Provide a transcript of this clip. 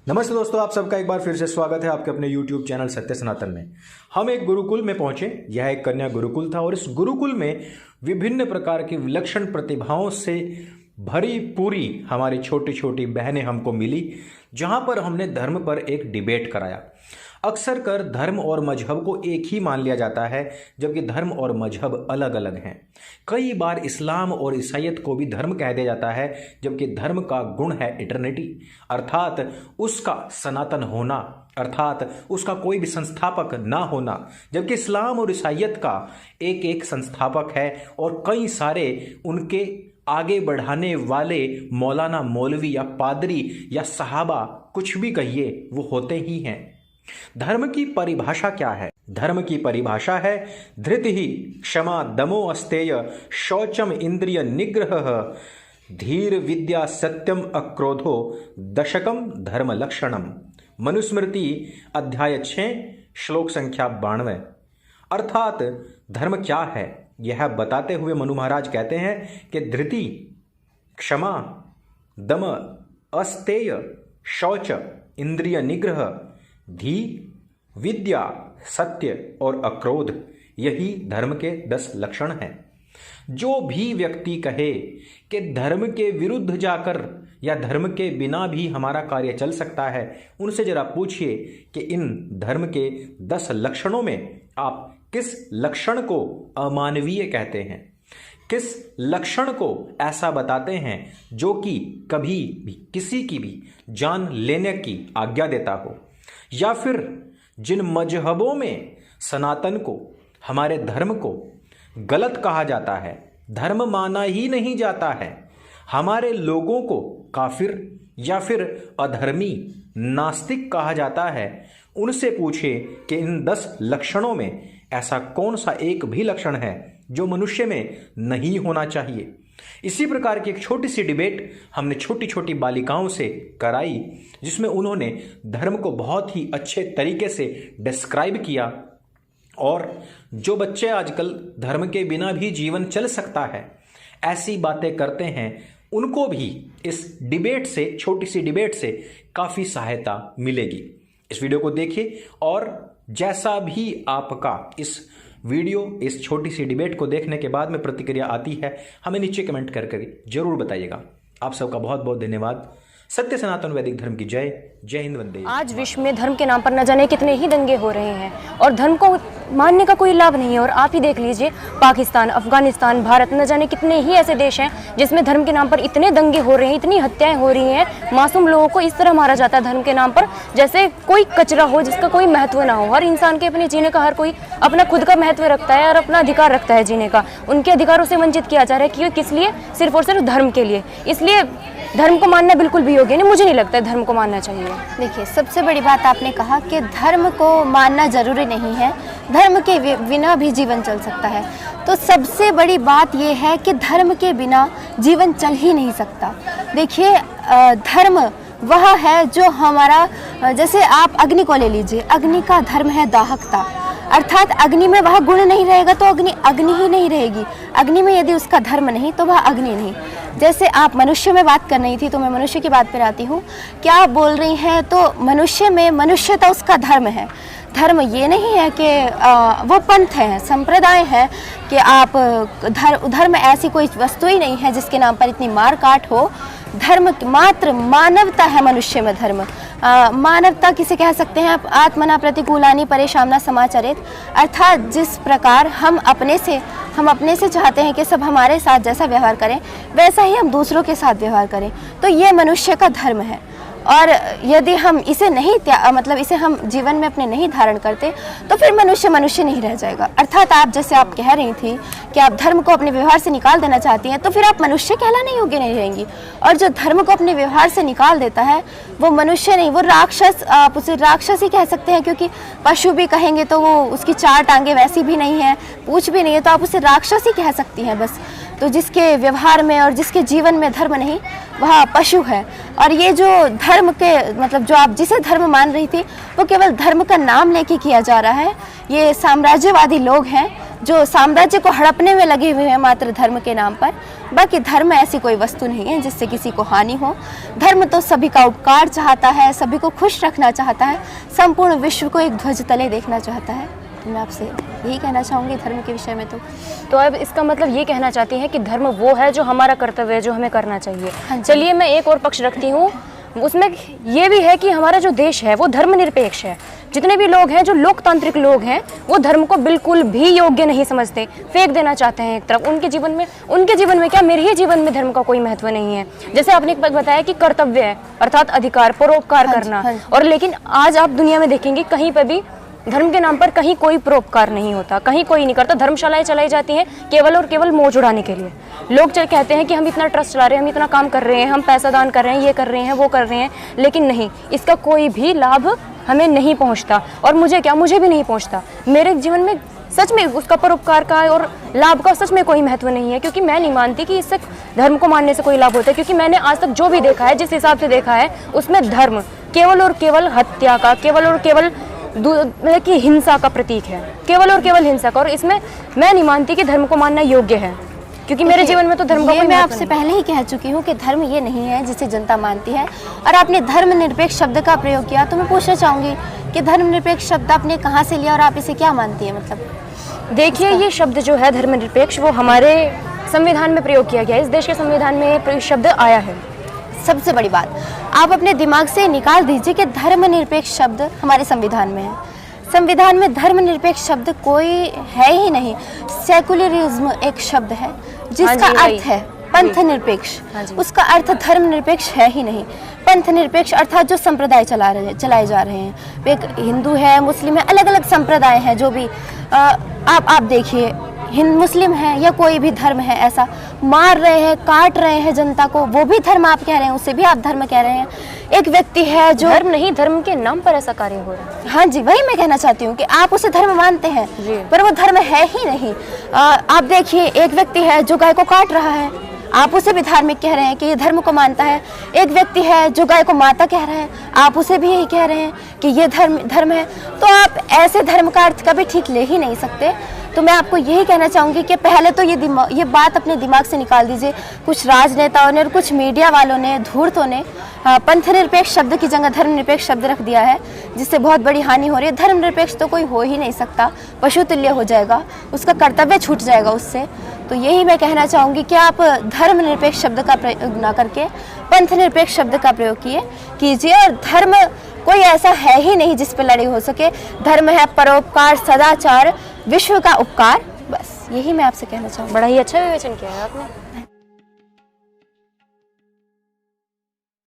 नमस्ते दोस्तों, आप सबका एक बार फिर से स्वागत है आपके अपने YouTube चैनल सत्य सनातन में। हम एक गुरुकुल में पहुंचे। यह एक कन्या गुरुकुल था और इस गुरुकुल में विभिन्न प्रकार की विलक्षण प्रतिभाओं से भरी पूरी हमारी छोटी छोटी बहनें हमको मिली, जहां पर हमने धर्म पर एक डिबेट कराया। अक्सर कर धर्म और मजहब को एक ही मान लिया जाता है, जबकि धर्म और मजहब अलग अलग हैं। कई बार इस्लाम और ईसाईयत को भी धर्म कह दिया जाता है, जबकि धर्म का गुण है इटर्निटी, अर्थात उसका सनातन होना, अर्थात उसका कोई भी संस्थापक ना होना। जबकि इस्लाम और ईसाईयत का एक एक संस्थापक है और कई सारे उनके आगे बढ़ाने वाले मौलाना, मौलवी या पादरी या सहाबा, कुछ भी कहिए, वो होते ही हैं। धर्म की परिभाषा क्या है? धर्म की परिभाषा है धृतिः क्षमा दमो अस्तेय शौचम इंद्रिय निग्रह धीर विद्या सत्यम अक्रोधो दशकम धर्म लक्षणम। मनुस्मृति अध्याय 6 श्लोक संख्या 92। अर्थात धर्म क्या है यह बताते हुए मनु महाराज कहते हैं कि धृति, क्षमा, दम, अस्तेय, शौच, इंद्रिय निग्रह, धी, विद्या, सत्य और अक्रोध, यही धर्म के 10 लक्षण हैं। जो भी व्यक्ति कहे कि धर्म के विरुद्ध जाकर या धर्म के बिना भी हमारा कार्य चल सकता है, उनसे जरा पूछिए कि इन धर्म के 10 लक्षणों में आप किस लक्षण को अमानवीय कहते हैं, किस लक्षण को ऐसा बताते हैं जो कि कभी भी किसी की भी जान लेने की आज्ञा देता हो, या फिर जिन मजहबों में सनातन को, हमारे धर्म को गलत कहा जाता है, धर्म माना ही नहीं जाता है, हमारे लोगों को काफिर या फिर अधर्मी, नास्तिक कहा जाता है, उनसे पूछे कि इन 10 लक्षणों में ऐसा कौन सा एक भी लक्षण है जो मनुष्य में नहीं होना चाहिए। इसी प्रकार की एक छोटी सी डिबेट हमने छोटी छोटी बालिकाओं से कराई, जिसमें उन्होंने धर्म को बहुत ही अच्छे तरीके से डिस्क्राइब किया। और जो बच्चे आजकल धर्म के बिना भी जीवन चल सकता है, ऐसी बातें करते हैं, उनको भी इस डिबेट से, छोटी सी डिबेट से काफ़ी सहायता मिलेगी। इस वीडियो को देखिए और जैसा भी आपका इस वीडियो, इस छोटी सी डिबेट को देखने के बाद में प्रतिक्रिया आती है, हमें नीचे कमेंट करके जरूर बताइएगा। आप सबका बहुत बहुत धन्यवाद। सत्य सनातन वैदिक धर्म की जय। जय हिंद, वंदे। आज विश्व में धर्म के नाम पर न जाने कितने ही दंगे हो रहे हैं और धर्म को मानने का कोई लाभ नहीं है। और आप ही देख लीजिए, पाकिस्तान, अफगानिस्तान, भारत, न जाने कितने ही ऐसे देश हैं जिसमें धर्म के नाम पर इतने दंगे हो रहे हैं, इतनी हत्याएं हो रही हैं। मासूम लोगों को इस तरह मारा जाता है धर्म के नाम पर, जैसे कोई कचरा हो जिसका कोई महत्व ना हो। हर इंसान के अपने जीने का, हर कोई अपना खुद का महत्व रखता है और अपना अधिकार रखता है जीने का। उनके अधिकारों से वंचित किया जा रहा है। किस लिए? सिर्फ और सिर्फ धर्म के लिए। इसलिए धर्म को मानना बिल्कुल भी योग्य नहीं, मुझे नहीं लगता है धर्म को मानना चाहिए। देखिए, सबसे बड़ी बात आपने कहा कि धर्म को मानना जरूरी नहीं है, धर्म के बिना भी जीवन चल सकता है। तो सबसे बड़ी बात यह है कि धर्म के बिना जीवन चल ही नहीं सकता। देखिए, धर्म वह है जो हमारा, जैसे आप अग्नि को ले लीजिए, अग्नि का धर्म है दाहकता, अर्थात अग्नि में वह गुण नहीं रहेगा तो अग्नि अग्नि ही नहीं रहेगी। अग्नि में यदि उसका धर्म नहीं तो वह अग्नि नहीं। जैसे आप मनुष्य में बात कर रही थी तो मैं मनुष्य की बात पर आती हूँ। क्या आप बोल रही हैं? तो मनुष्य में मनुष्यता उसका धर्म है। धर्म ये नहीं है कि वो पंथ है, संप्रदाय है कि आप धर्म ऐसी कोई वस्तु ही नहीं है जिसके नाम पर इतनी मार काट हो। धर्म मात्र मानवता है मनुष्य में धर्म। मानवता किसे कह सकते हैं? आत्मना प्रतिकूलानि परेशान समाचरित, अर्थात जिस प्रकार हम अपने से चाहते हैं कि सब हमारे साथ जैसा व्यवहार करें, वैसा ही हम दूसरों के साथ व्यवहार करें। तो ये मनुष्य का धर्म है। और यदि हम इसे नहीं इसे हम जीवन में अपने नहीं धारण करते तो फिर मनुष्य मनुष्य नहीं रह जाएगा। अर्थात आप जैसे आप कह रही थी कि आप धर्म को अपने व्यवहार से निकाल देना चाहती हैं, तो फिर आप मनुष्य कहलाने योग्य नहीं रहेंगी। और जो धर्म को अपने व्यवहार से निकाल देता है वो मनुष्य नहीं, वो राक्षस, आप उसे राक्षस ही कह सकते हैं, क्योंकि पशु भी कहेंगे तो वो उसकी 4 टांगे वैसी भी नहीं है, पूंछ भी नहीं है, तो आप उसे राक्षस ही कह सकती हैं बस। तो जिसके व्यवहार में और जिसके जीवन में धर्म नहीं, वह पशु है। और ये जो धर्म के जो आप जिसे धर्म मान रही थी, वो केवल धर्म का नाम लेके किया जा रहा है। ये साम्राज्यवादी लोग हैं जो साम्राज्य को हड़पने में लगे हुए हैं मात्र धर्म के नाम पर। बाकी धर्म ऐसी कोई वस्तु नहीं है जिससे किसी को हानि हो। धर्म तो सभी का उपकार चाहता है, सभी को खुश रखना चाहता है, संपूर्ण विश्व को एक ध्वज तले देखना चाहता है। तो मैं आपसे यही कहना चाहूँगी धर्म के विषय में। तो अब इसका मतलब ये कहना चाहती हैं कि धर्म वो है जो हमारा कर्तव्य है, जो हमें करना चाहिए। चलिए मैं एक और पक्ष रखती हूँ, उसमें ये भी है कि हमारा जो देश है वो धर्मनिरपेक्ष है। जितने भी लोग हैं जो लोकतांत्रिक लोग हैं वो धर्म को बिल्कुल भी योग्य नहीं समझते, फेंक देना चाहते हैं एक तरफ। उनके जीवन में क्या, मेरे ही जीवन में धर्म का कोई महत्व नहीं है। जैसे आपने बताया कि कर्तव्य है अर्थात अधिकार, परोपकार करना, और लेकिन आज आप दुनिया में देखेंगे कहीं पर भी धर्म के नाम पर कहीं कोई परोपकार नहीं होता, कहीं कोई नहीं करता। धर्मशालाएं चलाई जाती हैं केवल और केवल मौज उड़ाने के लिए। लोग कहते हैं कि हम इतना ट्रस्ट चला रहे हैं, हम इतना काम कर रहे हैं, हम पैसा दान कर रहे हैं, ये कर रहे हैं, वो कर रहे हैं, लेकिन नहीं, इसका कोई भी लाभ हमें नहीं पहुंचता। और मुझे भी नहीं पहुंचता। मेरे जीवन में सच में उसका परोपकार का और लाभ का सच में कोई महत्व नहीं है, क्योंकि मैं नहीं मानती कि इससे धर्म को मानने से कोई लाभ होता है। क्योंकि मैंने आज तक जो भी देखा है, जिस हिसाब से देखा है, उसमें धर्म केवल और केवल हत्या का, केवल और केवल मतलब कि हिंसा का प्रतीक है, केवल और केवल हिंसा का। और इसमें मैं नहीं मानती कि धर्म को मानना योग्य है, क्योंकि मेरे जीवन में तो धर्म का कोई मैं आपसे पहले ही कह चुकी हूँ कि धर्म ये नहीं है जिसे जनता मानती है। और आपने धर्मनिरपेक्ष शब्द का प्रयोग किया, तो मैं पूछना चाहूँगी कि धर्मनिरपेक्ष शब्द आपने कहाँ से लिया और आप इसे क्या मानती है? मतलब देखिए, ये शब्द जो है धर्मनिरपेक्ष, वो हमारे संविधान में प्रयोग किया गया है। इस देश के संविधान में ये शब्द आया है। सबसे बड़ी बात, आप अपने दिमाग से निकाल दीजिए कि धर्मनिरपेक्ष शब्द हमारे संविधान में है। संविधान में धर्मनिरपेक्ष शब्द कोई है ही नहीं। सेकुलरिज्म एक शब्द है जिसका अर्थ है पंथ निरपेक्ष, उसका अर्थ धर्मनिरपेक्ष है ही नहीं। पंथ निरपेक्ष अर्थात जो संप्रदाय चलाए जा रहे हैं, एक हिंदू है, मुस्लिम है, अलग अलग संप्रदाय हैं। जो भी आप देखिए, मुस्लिम है या कोई भी धर्म है, ऐसा मार रहे हैं, काट रहे हैं जनता को, वो भी धर्म आप कह रहे हैं, उसे भी आप धर्म कह रहे हैं। एक व्यक्ति है जो धर्म नहीं, धर्म के नाम पर ऐसा कार्य हो रहा है। हाँ जी, वही मैं कहना चाहती हूँ कि आप उसे धर्म मानते हैं पर वो धर्म है ही नहीं। आप देखिए, एक व्यक्ति है जो गाय को काट रहा है, आप उसे भी धार्मिक कह रहे हैं कि ये धर्म को मानता है। एक व्यक्ति है जो गाय को माता कह रहा है, आप उसे भी यही कह रहे हैं कि ये धर्म है। तो आप ऐसे धर्म का अर्थ कभी ठीक ले ही नहीं सकते। तो मैं आपको यही कहना चाहूँगी कि पहले तो ये बात अपने दिमाग से निकाल दीजिए। कुछ राजनेताओं ने और कुछ मीडिया वालों ने, धूर्तों ने पंथ निरपेक्ष शब्द की जगह धर्मनिरपेक्ष शब्द रख दिया है, जिससे बहुत बड़ी हानि हो रही है। धर्मनिरपेक्ष तो कोई हो ही नहीं सकता, पशु तुल्य हो जाएगा, उसका कर्तव्य छूट जाएगा उससे। तो यही मैं कहना चाहूँगी कि आप धर्मनिरपेक्ष शब्द का प्रयोग ना करके पंथ निरपेक्ष शब्द का प्रयोग कीजिए। और धर्म कोई ऐसा है ही नहीं जिस पर लड़ाई हो सके। धर्म है परोपकार, सदाचार, विश्व का उपकार। बस यही मैं आपसे कहना चाहूँगी। बड़ा ही अच्छा विवेचन किया है आपने।